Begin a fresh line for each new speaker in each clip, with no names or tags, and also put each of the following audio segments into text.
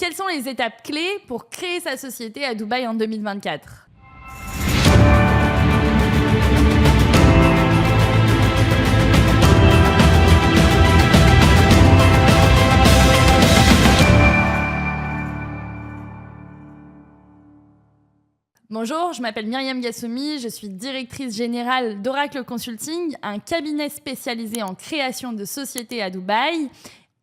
Quelles sont les étapes clés pour créer sa société à Dubaï en 2024 ? Bonjour, je m'appelle Myriam Gassoumi, je suis directrice générale d'Oracle Consulting, un cabinet spécialisé en création de sociétés à Dubaï.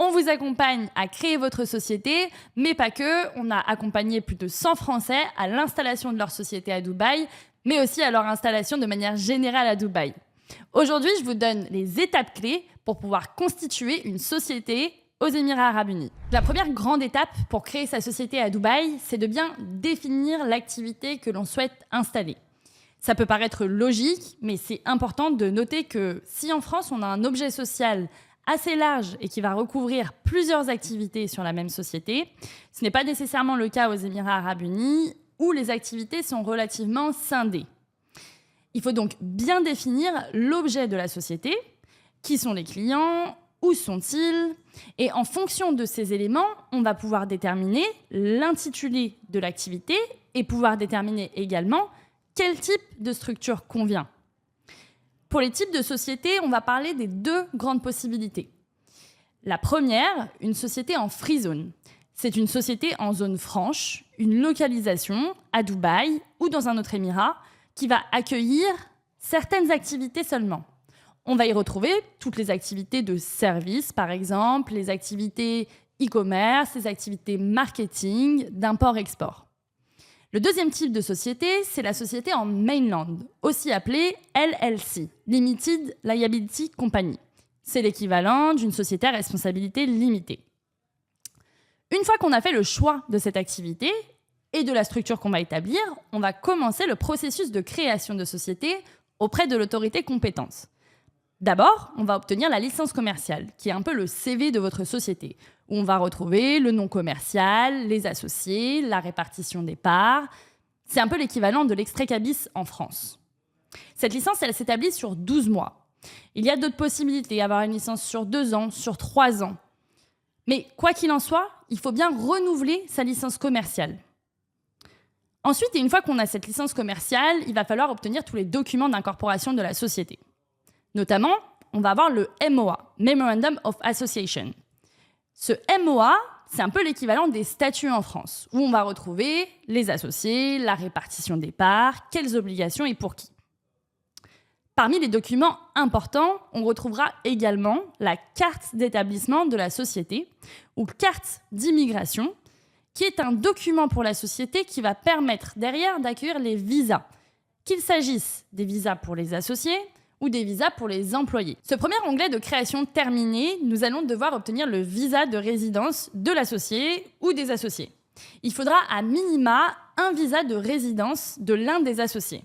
On vous accompagne à créer votre société, mais pas que. On a accompagné plus de 100 Français à l'installation de leur société à Dubaï, mais aussi à leur installation de manière générale à Dubaï. Aujourd'hui, je vous donne les étapes clés pour pouvoir constituer une société aux Émirats Arabes Unis. La première grande étape pour créer sa société à Dubaï, c'est de bien définir l'activité que l'on souhaite installer. Ça peut paraître logique, mais c'est important de noter que si en France, on a un objet social assez large et qui va recouvrir plusieurs activités sur la même société, ce n'est pas nécessairement le cas aux Émirats Arabes Unis, où les activités sont relativement scindées. Il faut donc bien définir l'objet de la société, qui sont les clients, où sont-ils ? Et en fonction de ces éléments, on va pouvoir déterminer l'intitulé de l'activité et pouvoir déterminer également quel type de structure convient. Pour les types de sociétés, on va parler des deux grandes possibilités. La première, une société en free zone. C'est une société en zone franche, une localisation à Dubaï ou dans un autre émirat qui va accueillir certaines activités seulement. On va y retrouver toutes les activités de service, par exemple, les activités e-commerce, les activités marketing, d'import-export. Le deuxième type de société, c'est la société en mainland, aussi appelée LLC, Limited Liability Company. C'est l'équivalent d'une société à responsabilité limitée. Une fois qu'on a fait le choix de cette activité et de la structure qu'on va établir, on va commencer le processus de création de société auprès de l'autorité compétente. D'abord, on va obtenir la licence commerciale, qui est un peu le CV de votre société, où on va retrouver le nom commercial, les associés, la répartition des parts. C'est un peu l'équivalent de l'extrait cabis en France. Cette licence, elle s'établit sur 12 mois. Il y a d'autres possibilités, avoir une licence sur 2 ans, sur 3 ans. Mais quoi qu'il en soit, il faut bien renouveler sa licence commerciale. Ensuite, et une fois qu'on a cette licence commerciale, il va falloir obtenir tous les documents d'incorporation de la société. Notamment, on va avoir le MOA, Memorandum of Association. Ce MOA, c'est un peu l'équivalent des statuts en France, où on va retrouver les associés, la répartition des parts, quelles obligations et pour qui. Parmi les documents importants, on retrouvera également la carte d'établissement de la société, ou carte d'immigration, qui est un document pour la société qui va permettre derrière d'accueillir les visas, qu'il s'agisse des visas pour les associés, ou des visas pour les employés. Ce premier onglet de création terminé, nous allons devoir obtenir le visa de résidence de l'associé ou des associés. Il faudra à minima un visa de résidence de l'un des associés.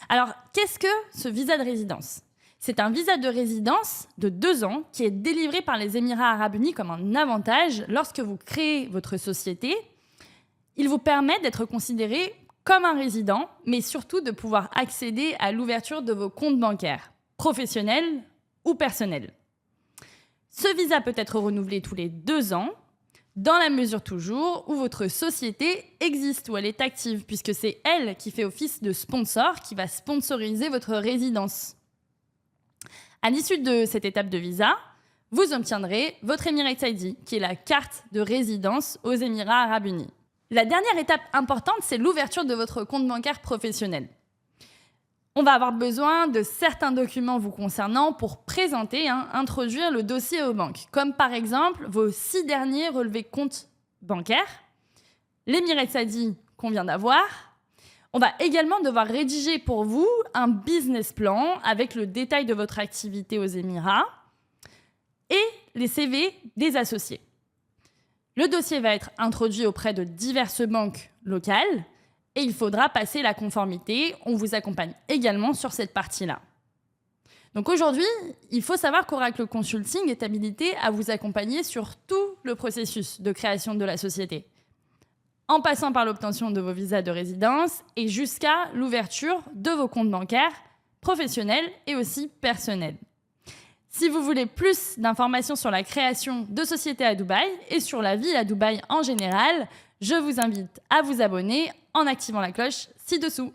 Alors, qu'est-ce que ce visa de résidence ? C'est un visa de résidence de 2 ans qui est délivré par les Émirats Arabes Unis comme un avantage lorsque vous créez votre société. Il vous permet d'être considéré comme un résident, mais surtout de pouvoir accéder à l'ouverture de vos comptes bancaires, professionnels ou personnels. Ce visa peut être renouvelé tous les 2 ans, dans la mesure toujours où votre société existe, où elle est active, puisque c'est elle qui fait office de sponsor, qui va sponsoriser votre résidence. À l'issue de cette étape de visa, vous obtiendrez votre Emirates ID, qui est la carte de résidence aux Émirats Arabes Unis. La dernière étape importante, c'est l'ouverture de votre compte bancaire professionnel. On va avoir besoin de certains documents vous concernant pour présenter, introduire le dossier aux banques, comme par exemple vos 6 derniers relevés compte bancaires, l'Emirates ID qu'on vient d'avoir. On va également devoir rédiger pour vous un business plan avec le détail de votre activité aux Émirats et les CV des associés. Le dossier va être introduit auprès de diverses banques locales et il faudra passer la conformité. On vous accompagne également sur cette partie-là. Donc aujourd'hui, il faut savoir qu'Oracle Consulting est habilité à vous accompagner sur tout le processus de création de la société, en passant par l'obtention de vos visas de résidence et jusqu'à l'ouverture de vos comptes bancaires professionnels et aussi personnels. Si vous voulez plus d'informations sur la création de sociétés à Dubaï et sur la vie à Dubaï en général, je vous invite à vous abonner en activant la cloche ci-dessous.